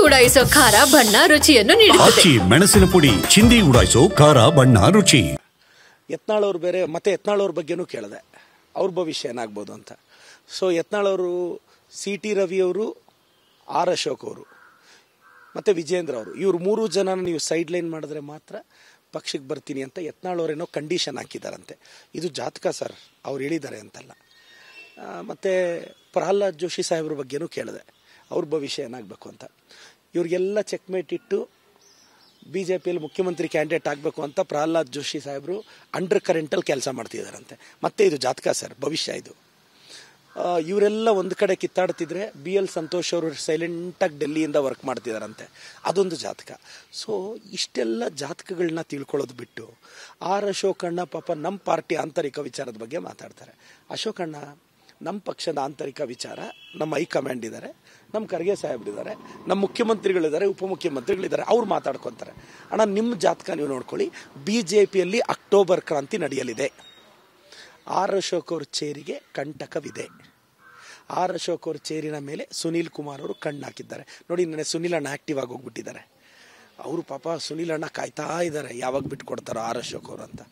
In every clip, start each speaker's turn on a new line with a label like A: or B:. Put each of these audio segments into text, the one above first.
A: ಉಡಾಯಿಸೋ ಖಾರ ಬಣ್ಣ ರುಚಿಯನ್ನು ನೀಡುತ್ತದೆ.
B: ಮೆಣಸಿನ ಪುಡಿ ಚಿಂದಿ ಉಡಾಯಿಸೋ ಖಾರ ಬಣ್ಣ ರುಚಿ.
C: ಯತ್ನಾಳ್ ಅವರು ಬೇರೆ ಮತ್ತೆ ಯತ್ನಾಳ್ ಅವ್ರ ಬಗ್ಗೆನೂ ಕೇಳಿದೆ, ಅವ್ರ ಭವಿಷ್ಯ ಏನಾಗ್ಬೋದು ಅಂತ. ಸೊ ಯತ್ನಾಳ್ ಅವರು CT ರವಿ ಅವರು, R ಅಶೋಕ್ ಅವರು ಮತ್ತು ವಿಜೇಂದ್ರ ಅವರು, ಇವ್ರು 3 ಜನನ ನೀವು ಸೈಡ್ ಲೈನ್ ಮಾಡಿದ್ರೆ ಮಾತ್ರ ಪಕ್ಷಕ್ಕೆ ಬರ್ತೀನಿ ಅಂತ ಯತ್ನಾಳ್ ಅವರೇನೋ ಕಂಡೀಷನ್ ಹಾಕಿದಾರಂತೆ. ಇದು ಜಾತಕ ಸರ್, ಅವ್ರು ಹೇಳಿದ್ದಾರೆ ಅಂತಲ್ಲ. ಮತ್ತು ಪ್ರಹ್ಲಾದ್ ಜೋಶಿ ಸಾಹೇಬ್ರ ಬಗ್ಗೆನೂ ಕೇಳಿದೆ, ಅವ್ರ ಭವಿಷ್ಯ ಏನಾಗಬೇಕು ಅಂತ. ಇವ್ರಿಗೆಲ್ಲ ಚೆಕ್ಮೇಟ್ ಇಟ್ಟು BJPಯಲ್ಲಿ ಮುಖ್ಯಮಂತ್ರಿ ಕ್ಯಾಂಡಿಡೇಟ್ ಆಗಬೇಕು ಅಂತ ಪ್ರಹ್ಲಾದ್ ಜೋಶಿ ಸಾಹೇಬರು ಅಂಡರ್ ಕರೆಂಟಲ್ಲಿ ಕೆಲಸ ಮಾಡ್ತಿದ್ದಾರಂತೆ. ಮತ್ತೆ ಇದು ಜಾತಕ ಸರ್, ಭವಿಷ್ಯ ಇದು. ಇವರೆಲ್ಲ ಒಂದು ಕಡೆ ಕಿತ್ತಾಡ್ತಿದ್ರೆ BL ಸಂತೋಷ್ ಅವರು ಸೈಲೆಂಟಾಗಿ ಡೆಲ್ಲಿಯಿಂದ ವರ್ಕ್ ಮಾಡ್ತಿದ್ದಾರಂತೆ, ಅದೊಂದು ಜಾತಕ. ಸೊ ಇಷ್ಟೆಲ್ಲ ಜಾತಕಗಳನ್ನ ತಿಳ್ಕೊಳ್ಳೋದು ಬಿಟ್ಟು R ಅಶೋಕಣ್ಣ ಪಾಪ ನಮ್ಮ ಪಾರ್ಟಿ ಆಂತರಿಕ ವಿಚಾರದ ಬಗ್ಗೆ ಮಾತಾಡ್ತಾರೆ. ಅಶೋಕಣ್ಣ ನಮ್ಮ ಪಕ್ಷದ ಆಂತರಿಕ ವಿಚಾರ, ನಮ್ಮ ಹೈಕಮಾಂಡ್ ಇದ್ದಾರೆ, ನಮ್ಮ ಖರ್ಗೆ ಸಾಹೇಬ್ರಿದ್ದಾರೆ, ನಮ್ಮ ಮುಖ್ಯಮಂತ್ರಿಗಳಿದ್ದಾರೆ, ಉಪಮುಖ್ಯಮಂತ್ರಿಗಳಿದ್ದಾರೆ, ಅವ್ರು ಮಾತಾಡ್ಕೊತಾರೆ. ಅಣ್ಣ ನಿಮ್ಮ ಜಾತಕ ನೀವು ನೋಡ್ಕೊಳ್ಳಿ, BJPಯಲ್ಲಿ ಅಕ್ಟೋಬರ್ ಕ್ರಾಂತಿ ನಡೆಯಲಿದೆ. R ಅಶೋಕ್ ಅವ್ರ ಚೇರಿಗೆ ಕಂಟಕವಿದೆ. R ಅಶೋಕ್ ಅವ್ರ ಚೇರಿನ ಮೇಲೆ ಸುನೀಲ್ ಕುಮಾರ್ ಅವರು ಕಣ್ಣು ಹಾಕಿದ್ದಾರೆ. ನೋಡಿ, ನನಗೆ ಸುನೀಲ್ ಅಣ್ಣ ಆಕ್ಟಿವ್ ಆಗಿ ಹೋಗ್ಬಿಟ್ಟಿದ್ದಾರೆ. ಅವರು ಪಾಪ ಸುನೀಲ್ ಅಣ್ಣ ಕಾಯ್ತಾ ಇದ್ದಾರೆ, ಯಾವಾಗ ಬಿಟ್ಟು ಕೊಡ್ತಾರೋ R ಅಶೋಕ್ ಅವರು ಅಂತ.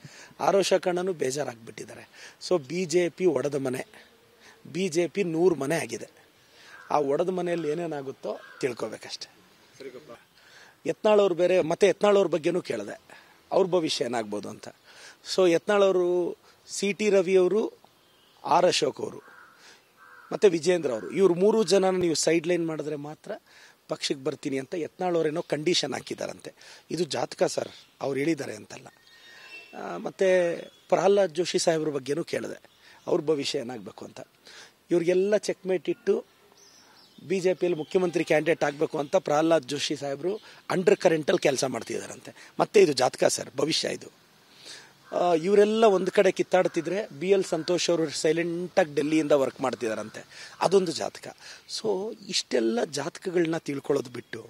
C: R ಅಶೋಕ್ ಅಣ್ಣನೂ ಬೇಜಾರಾಗಿಬಿಟ್ಟಿದ್ದಾರೆ. ಸೊ BJP ಒಡೆದ ಮನೆ, BJP 100 ಮನೆ ಆಗಿದೆ. ಆ ಒಡೆದ ಮನೆಯಲ್ಲಿ ಏನೇನಾಗುತ್ತೋ ತಿಳ್ಕೊಬೇಕಷ್ಟೆ. ಯತ್ನಾಳ್ ಅವರು ಬೇರೆ ಮತ್ತೆ ಯತ್ನಾಳ್ ಅವ್ರ ಬಗ್ಗೆನೂ ಕೇಳಿದೆ, ಅವ್ರ ಭವಿಷ್ಯ ಏನಾಗ್ಬೋದು ಅಂತ. ಸೊ ಯತ್ನಾಳ್ ಅವರು CT ರವಿ ಅವರು, R ಅಶೋಕ್ ಅವರು ಮತ್ತು ವಿಜೇಂದ್ರ ಅವರು, ಇವ್ರು 3 ಜನನ ನೀವು ಸೈಡ್ ಲೈನ್ ಮಾಡಿದ್ರೆ ಮಾತ್ರ ಪಕ್ಷಕ್ಕೆ ಬರ್ತೀನಿ ಅಂತ ಯತ್ನಾಳ್ ಅವರೇನೋ ಕಂಡೀಷನ್ ಹಾಕಿದಾರಂತೆ. ಇದು ಜಾತಕ ಸರ್, ಅವ್ರು ಹೇಳಿದ್ದಾರೆ ಅಂತಲ್ಲ. ಮತ್ತು ಪ್ರಹ್ಲಾದ್ ಜೋಶಿ ಸಾಹೇಬ್ರ ಬಗ್ಗೆನೂ ಕೇಳಿದೆ, ಅವ್ರ ಭವಿಷ್ಯ ಏನಾಗಬೇಕು ಅಂತ. ಇವ್ರಿಗೆಲ್ಲ ಚೆಕ್ಮೇಟ್ ಇಟ್ಟು BJPಯಲ್ಲಿ ಮುಖ್ಯಮಂತ್ರಿ ಕ್ಯಾಂಡಿಡೇಟ್ ಆಗಬೇಕು ಅಂತ ಪ್ರಹ್ಲಾದ್ ಜೋಶಿ ಸಾಹೇಬರು ಅಂಡರ್ ಕರೆಂಟಲ್ಲಿ ಕೆಲಸ ಮಾಡ್ತಿದ್ದಾರಂತೆ. ಮತ್ತೆ ಇದು ಜಾತಕ ಸರ್, ಭವಿಷ್ಯ ಇದು. ಇವರೆಲ್ಲ ಒಂದು ಕಡೆ ಕಿತ್ತಾಡ್ತಿದ್ರೆ BL ಸಂತೋಷ್ ಅವರು ಸೈಲೆಂಟಾಗಿ ಡೆಲ್ಲಿಯಿಂದ ವರ್ಕ್ ಮಾಡ್ತಿದ್ದಾರಂತೆ, ಅದೊಂದು ಜಾತಕ. ಸೊ ಇಷ್ಟೆಲ್ಲ ಜಾತಕಗಳನ್ನ ತಿಳ್ಕೊಳ್ಳೋದು ಬಿಟ್ಟು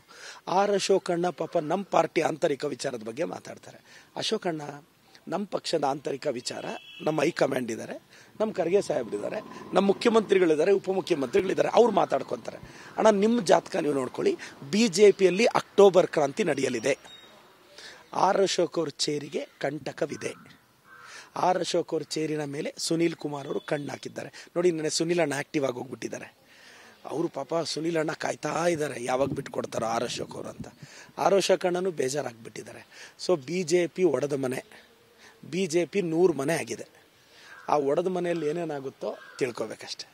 C: R ಅಶೋಕಣ್ಣ ಪಾಪ ನಮ್ಮ ಪಾರ್ಟಿ ಆಂತರಿಕ ವಿಚಾರದ ಬಗ್ಗೆ ಮಾತಾಡ್ತಾರೆ. ಅಶೋಕಣ್ಣ ನಮ್ಮ ಪಕ್ಷದ ಆಂತರಿಕ ವಿಚಾರ, ನಮ್ಮ ಹೈಕಮಾಂಡ್ ಇದ್ದಾರೆ, ನಮ್ಮ ಖರ್ಗೆ ಸಾಹೇಬ್ರಿದ್ದಾರೆ, ನಮ್ಮ ಮುಖ್ಯಮಂತ್ರಿಗಳಿದ್ದಾರೆ, ಉಪಮುಖ್ಯಮಂತ್ರಿಗಳಿದ್ದಾರೆ, ಅವ್ರು ಮಾತಾಡ್ಕೊತಾರೆ. ಅಣ್ಣ ನಿಮ್ಮ ಜಾತಕ ನೀವು ನೋಡ್ಕೊಳ್ಳಿ, BJPಯಲ್ಲಿ ಅಕ್ಟೋಬರ್ ಕ್ರಾಂತಿ ನಡೆಯಲಿದೆ. R ಅಶೋಕ್ ಅವ್ರ ಚೇರಿಗೆ ಕಂಟಕವಿದೆ. R ಅಶೋಕ್ ಅವ್ರ ಚೇರಿನ ಮೇಲೆ ಸುನೀಲ್ ಕುಮಾರ್ ಅವರು ಕಣ್ಣು ಹಾಕಿದ್ದಾರೆ. ನೋಡಿ, ನನಗೆ ಸುನೀಲ್ ಅಣ್ಣ ಆಕ್ಟಿವ್ ಆಗಿ ಹೋಗ್ಬಿಟ್ಟಿದ್ದಾರೆ. ಅವರು ಪಾಪ ಸುನೀಲ್ ಅಣ್ಣ ಕಾಯ್ತಾ ಇದ್ದಾರೆ, ಯಾವಾಗ ಬಿಟ್ಟು ಕೊಡ್ತಾರೋ R ಅಶೋಕ್ ಅವರು ಅಂತ. R ಅಶೋಕ್ ಅಣ್ಣನೂ ಬೇಜಾರಾಗಿಬಿಟ್ಟಿದ್ದಾರೆ. ಸೊ BJP ಒಡೆದ ಮನೆ, BJP 100 ಮನೆ ಆಗಿದೆ. ಆ ಒಡೆದ ಮನೆಯಲ್ಲಿ ಏನೇನಾಗುತ್ತೋ ತಿಳ್ಕೊಬೇಕಷ್ಟೆ.